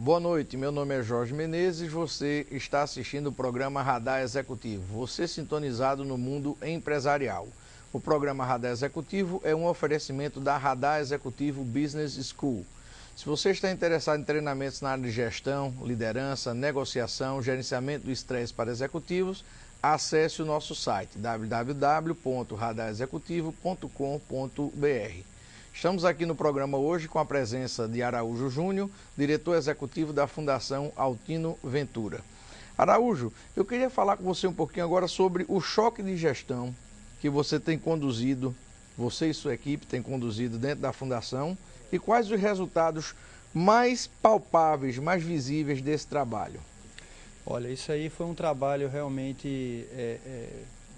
Boa noite, meu nome é Jorge Menezes, você está assistindo o programa Radar Executivo, você sintonizado no mundo empresarial. O programa Radar Executivo é um oferecimento da Radar Executivo Business School. Se você está interessado em treinamentos na área de gestão, liderança, negociação, gerenciamento do estresse para executivos, acesse o nosso site www.radarexecutivo.com.br. Estamos aqui no programa hoje com a presença de Araújo Júnior, diretor executivo da Fundação Altino Ventura. Araújo, eu queria falar com você um pouquinho agora sobre o choque de gestão que você tem conduzido, você e sua equipe têm conduzido dentro da Fundação, e quais os resultados mais palpáveis, mais visíveis desse trabalho. Olha, isso aí foi um trabalho realmente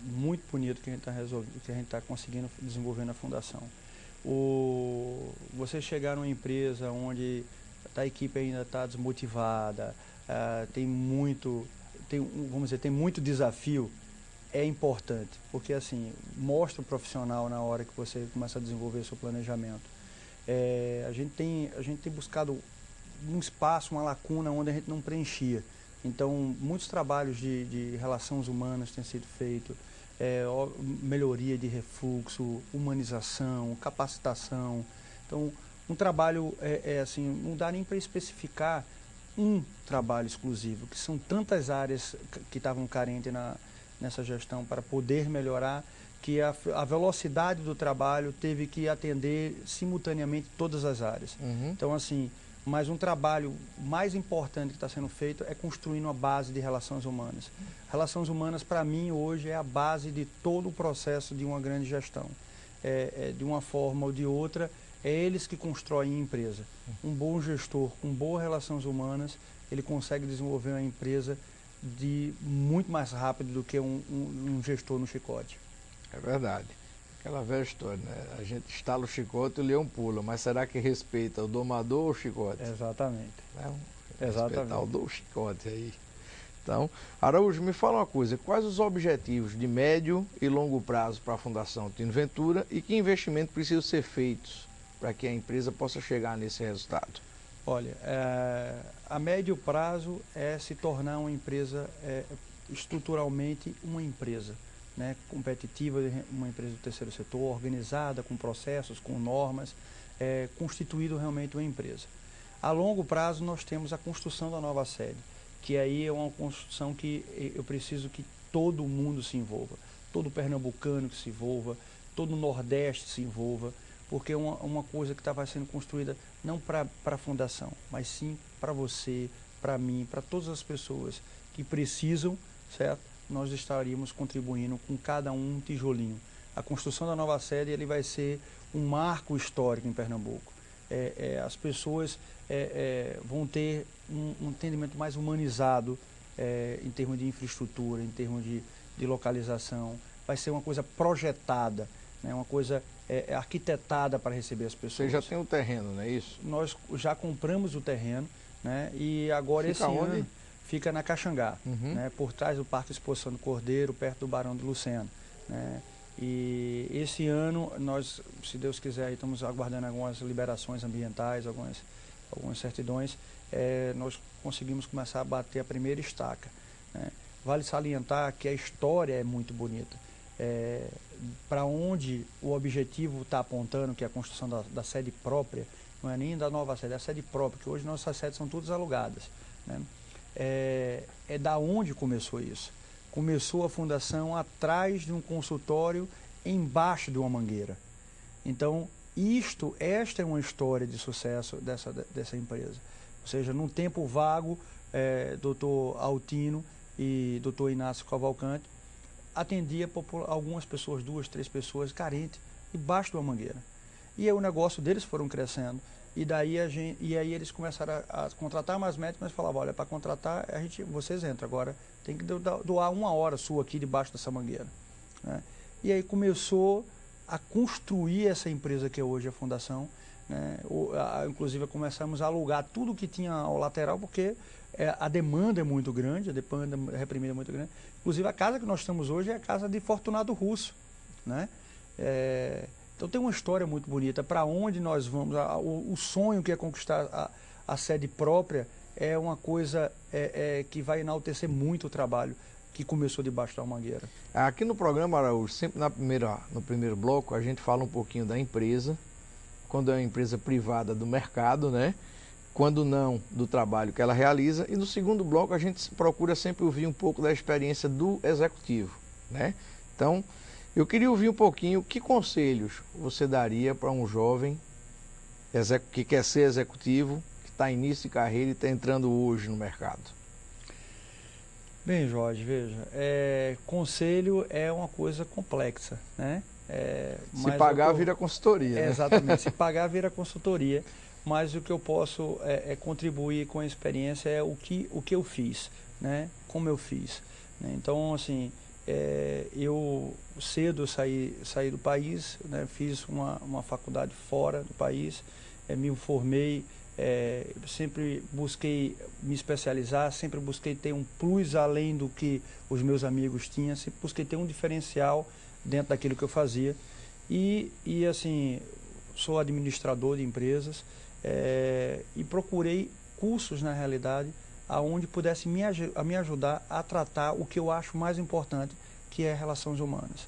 muito bonito que a gente está conseguindo desenvolver na Fundação. Você chegar numa empresa onde a equipe ainda está desmotivada, tem muito desafio, é importante, porque assim, mostra o profissional na hora que você começa a desenvolver seu planejamento. A gente tem buscado um espaço, uma lacuna onde a gente não preenchia. Então, muitos trabalhos de relações humanas têm sido feitos, melhoria de refluxo, humanização, capacitação. Então, um trabalho, assim, não dá nem para especificar um trabalho exclusivo, que são tantas áreas que estavam carentes nessa gestão para poder melhorar, que a velocidade do trabalho teve que atender simultaneamente todas as áreas. Uhum. Então, assim, mas um trabalho mais importante que está sendo feito é construindo uma base de relações humanas. Relações humanas, para mim, hoje é a base de todo o processo de uma grande gestão. De uma forma ou de outra, é eles que constroem a empresa. Um bom gestor com boas relações humanas, ele consegue desenvolver uma empresa muito mais rápido do que um gestor no chicote. É verdade. Aquela velha história, né? A gente estala o chicote e o leão pula, mas será que respeita o domador ou o chicote? Exatamente. Respeitar o chicote aí. Então, Araújo, me fala uma coisa, quais os objetivos de médio e longo prazo para a Fundação Altino Ventura e que investimento precisa ser feitos para que a empresa possa chegar nesse resultado? Olha, a médio prazo é se tornar uma empresa, estruturalmente uma empresa, né, competitiva, uma empresa do terceiro setor, organizada, com processos, com normas, constituído realmente uma empresa. A longo prazo nós temos a construção da nova sede, que aí é uma construção que eu preciso que todo mundo se envolva, todo pernambucano que se envolva, todo nordeste se envolva, porque é uma coisa que estava sendo construída não para a Fundação, mas sim para você, para mim, para todas as pessoas que precisam, certo? Nós estaríamos contribuindo com cada um tijolinho. A construção da nova sede ele vai ser um marco histórico em Pernambuco. As pessoas vão ter um entendimento mais humanizado em termos de infraestrutura, em termos de localização. Vai ser uma coisa projetada, né? Uma coisa arquitetada para receber as pessoas. Você já tem o terreno, não é isso? Nós já compramos o terreno, né? E agora Fica esse onde? ano fica na Caxangá, Uhum. né? Por trás do Parque Exposição do Cordeiro, perto do Barão do Luceno, né? E esse ano nós, se Deus quiser, estamos aguardando algumas liberações ambientais, algumas certidões, nós conseguimos começar a bater a primeira estaca, né? Vale salientar que a história é muito bonita. Para onde o objetivo está apontando, que é a construção da sede própria, não é nem da nova sede, é a sede própria, que hoje nossas sedes são todas alugadas, né? Da onde começou isso? Começou a fundação atrás de um consultório, embaixo de uma mangueira. Então, esta é uma história de sucesso dessa empresa. Ou seja, num tempo vago, doutor Altino e doutor Inácio Cavalcante atendia algumas pessoas, 2, 3 pessoas carentes, debaixo de uma mangueira. E aí o negócio deles foram crescendo. E aí eles começaram a contratar mais médicos, mas falavam, olha, para contratar, vocês entram, agora tem que doar 1 hora sua aqui debaixo dessa mangueira, né? E aí começou a construir essa empresa que é hoje a Fundação, né? Inclusive começamos a alugar tudo que tinha ao lateral, porque a demanda é muito grande, a demanda reprimida é muito grande. Inclusive a casa que nós estamos hoje é a casa de Fortunato Russo, né? Então tem uma história muito bonita, para onde nós vamos, o sonho que é conquistar a sede própria, é uma coisa que vai enaltecer muito o trabalho que começou debaixo da mangueira. Aqui no programa, Araújo, sempre no primeiro bloco, a gente fala um pouquinho da empresa, quando é uma empresa privada do mercado, né? Quando não, do trabalho que ela realiza. E no segundo bloco a gente procura sempre ouvir um pouco da experiência do executivo, né? Então, eu queria ouvir um pouquinho que conselhos você daria para um jovem que quer ser executivo, que está em início de carreira e está entrando hoje no mercado. Bem, Jorge, veja, conselho é uma coisa complexa, né? Se pagar, vira consultoria, né? Exatamente, se pagar, vira consultoria. Mas o que eu posso contribuir com a experiência é o que eu fiz, né? Como eu fiz. Né? Então, assim, eu cedo saí do país, né? Fiz uma faculdade fora do país, me formei, sempre busquei me especializar, sempre busquei ter um plus além do que os meus amigos tinham, sempre busquei ter um diferencial dentro daquilo que eu fazia. E assim, sou administrador de empresas e procurei cursos, na realidade, aonde pudesse me ajudar a tratar o que eu acho mais importante, que é relações humanas.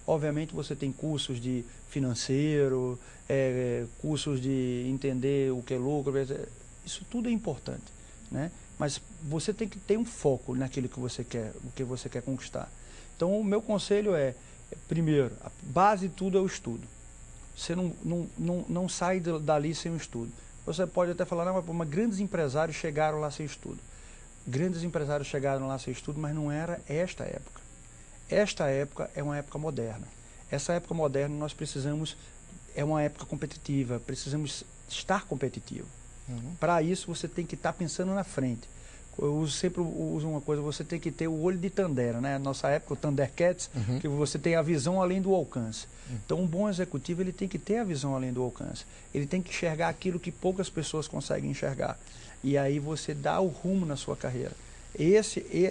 Obviamente você tem cursos de financeiro, cursos de entender o que é lucro, isso tudo é importante, né? Mas você tem que ter um foco naquilo que você quer, o que você quer conquistar. Então o meu conselho primeiro, a base de tudo é o estudo. Você não sai dali sem o estudo. Você pode até falar, não, mas grandes empresários chegaram lá sem estudo. Grandes empresários chegaram lá sem estudo, mas não era esta época. Esta época é uma época moderna. Essa época moderna nós precisamos, é uma época competitiva, precisamos estar competitivo. Para isso você tem que estar pensando na frente. Eu sempre uso uma coisa, você tem que ter o olho de Tandera, né? Nossa época, o Thundercats, que você tem a visão além do alcance. Então um bom executivo ele tem que ter a visão além do alcance. Ele tem que enxergar aquilo que poucas pessoas conseguem enxergar. E aí você dá o rumo na sua carreira.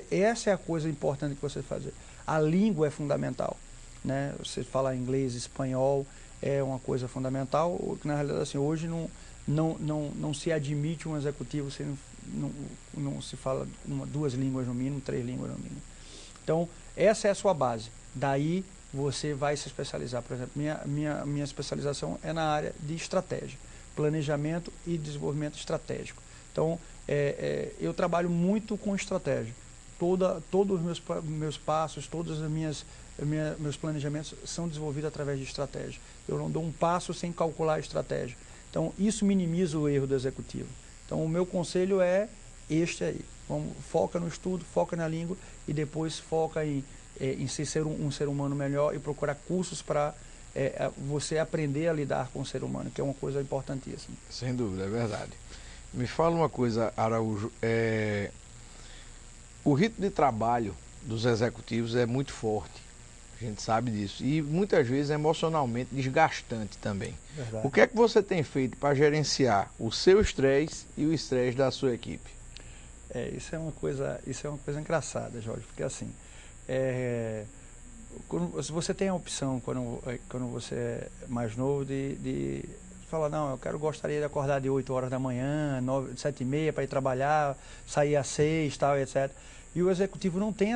Essa é a coisa importante que você fazer. A língua é fundamental, né? Você falar inglês, espanhol é uma coisa fundamental. Na realidade, assim, hoje não se admite um executivo se não se fala duas línguas no mínimo, 3 línguas no mínimo. Então, essa é a sua base. Daí você vai se especializar. Por exemplo, minha especialização é na área de estratégia, planejamento e desenvolvimento estratégico. Então, eu trabalho muito com estratégia. Todos os meus passos, todos os meus planejamentos são desenvolvidos através de estratégia. Eu não dou um passo sem calcular a estratégia. Então, isso minimiza o erro do executivo. Então, o meu conselho é este aí. Foca no estudo, foca na língua e depois foca em ser um ser humano melhor e procurar cursos para você aprender a lidar com o ser humano, que é uma coisa importantíssima. Sem dúvida, é verdade. Me fala uma coisa, Araújo. O ritmo de trabalho dos executivos é muito forte. A gente sabe disso. E muitas vezes é emocionalmente desgastante também. Verdade. O que é que você tem feito para gerenciar o seu estresse e o estresse da sua equipe? Isso é uma coisa engraçada, Jorge, porque assim, se você tem a opção, quando você é mais novo, de falar, não, gostaria de acordar de 8 horas da manhã, 7h30 para ir trabalhar, sair às 6, tal, etc. E o executivo não tem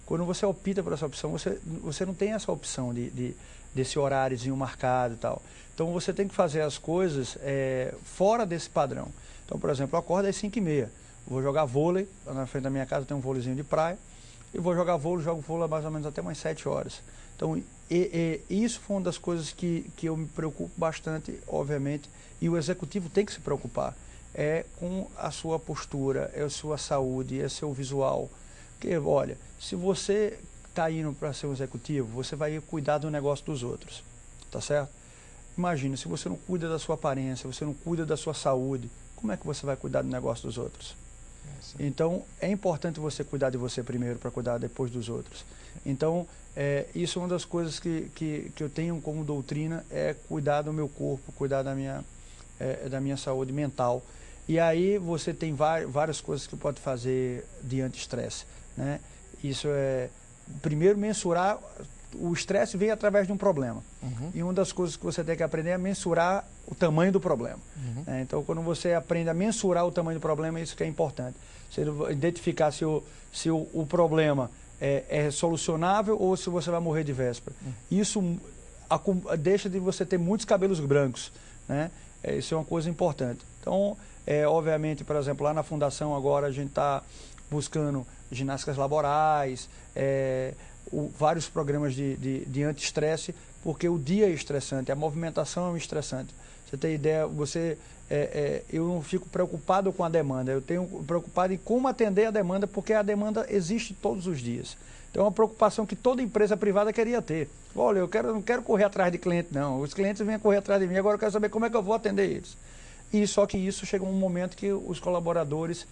quando você opta por essa opção, você não tem essa opção desse horáriozinho marcado e tal. Então você tem que fazer as coisas fora desse padrão. Então, por exemplo, eu acordo às 5h30, vou jogar vôlei, na frente da minha casa tem um vôleizinho de praia, e vou jogar vôlei, jogo vôlei mais ou menos até umas 7 horas. Então, isso foi uma das coisas que eu me preocupo bastante, obviamente, e o executivo tem que se preocupar. Com a sua postura, a sua saúde, seu visual. Porque, olha, se você está indo para ser um executivo, você vai cuidar do negócio dos outros, tá certo? Imagina, se você não cuida da sua aparência, você não cuida da sua saúde, como é que você vai cuidar do negócio dos outros? Então, é importante você cuidar de você primeiro para cuidar depois dos outros. Então, isso é uma das coisas que eu tenho como doutrina, é cuidar do meu corpo, cuidar da minha saúde mental. E aí você tem várias coisas que pode fazer diante do estresse, né? Isso primeiro, mensurar. O estresse vem através de um problema. E uma das coisas que você tem que aprender é mensurar o tamanho do problema. Então, quando você aprende a mensurar o tamanho do problema, isso que é importante. Você identificar se o problema é solucionável ou se você vai morrer de véspera. Isso deixa de você ter muitos cabelos brancos, né? Isso é uma coisa importante. Então, obviamente, por exemplo, lá na Fundação agora a gente está buscando ginásticas laborais, vários programas de anti-estresse, porque o dia é estressante, a movimentação é estressante. Você tem ideia, eu não fico preocupado com a demanda, eu tenho preocupado em como atender a demanda, porque a demanda existe todos os dias. Então é uma preocupação que toda empresa privada queria ter. Olha, eu não quero correr atrás de cliente, não. Os clientes vêm correr atrás de mim, agora eu quero saber como é que eu vou atender eles. E só que isso chega um momento que os colaboradores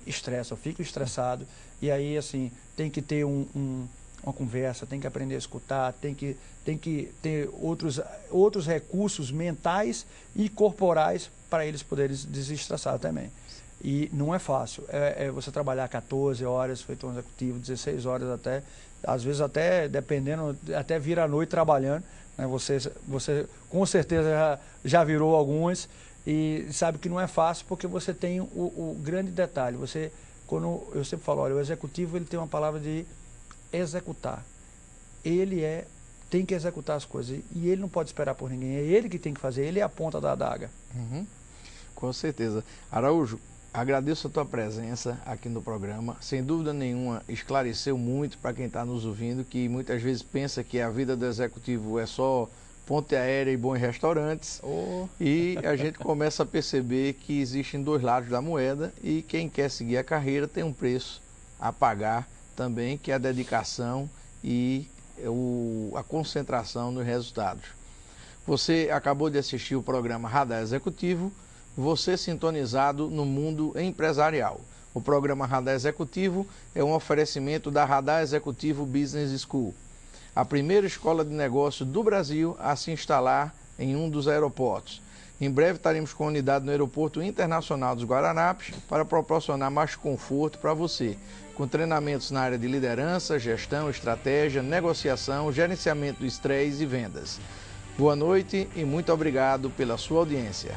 estressam, ficam estressados. E aí, assim, tem que ter uma conversa, tem que aprender a escutar, tem que ter outros recursos mentais e corporais para eles poderem desestressar também. E não é fácil. Você trabalhar 14 horas, feito um executivo, 16 horas até, às vezes até, dependendo, até vira a noite trabalhando. Né? Você com certeza já virou algumas e sabe que não é fácil porque você tem o grande detalhe. Quando eu sempre falo, olha, o executivo ele tem uma palavra de executar. Ele tem que executar as coisas e ele não pode esperar por ninguém. É ele que tem que fazer, ele é a ponta da adaga. Com certeza. Araújo, agradeço a tua presença aqui no programa. Sem dúvida nenhuma, esclareceu muito para quem está nos ouvindo, que muitas vezes pensa que a vida do executivo é só ponte aérea e bons restaurantes. E a gente começa a perceber que existem dois lados da moeda e quem quer seguir a carreira tem um preço a pagar também, que é a dedicação e a concentração nos resultados. Você acabou de assistir o programa Radar Executivo, você sintonizado no mundo empresarial. O programa Radar Executivo é um oferecimento da Radar Executivo Business School, a primeira escola de negócio do Brasil a se instalar em um dos aeroportos. Em breve estaremos com a unidade no Aeroporto Internacional dos Guararapes para proporcionar mais conforto para você, com treinamentos na área de liderança, gestão, estratégia, negociação, gerenciamento do estresse e vendas. Boa noite e muito obrigado pela sua audiência.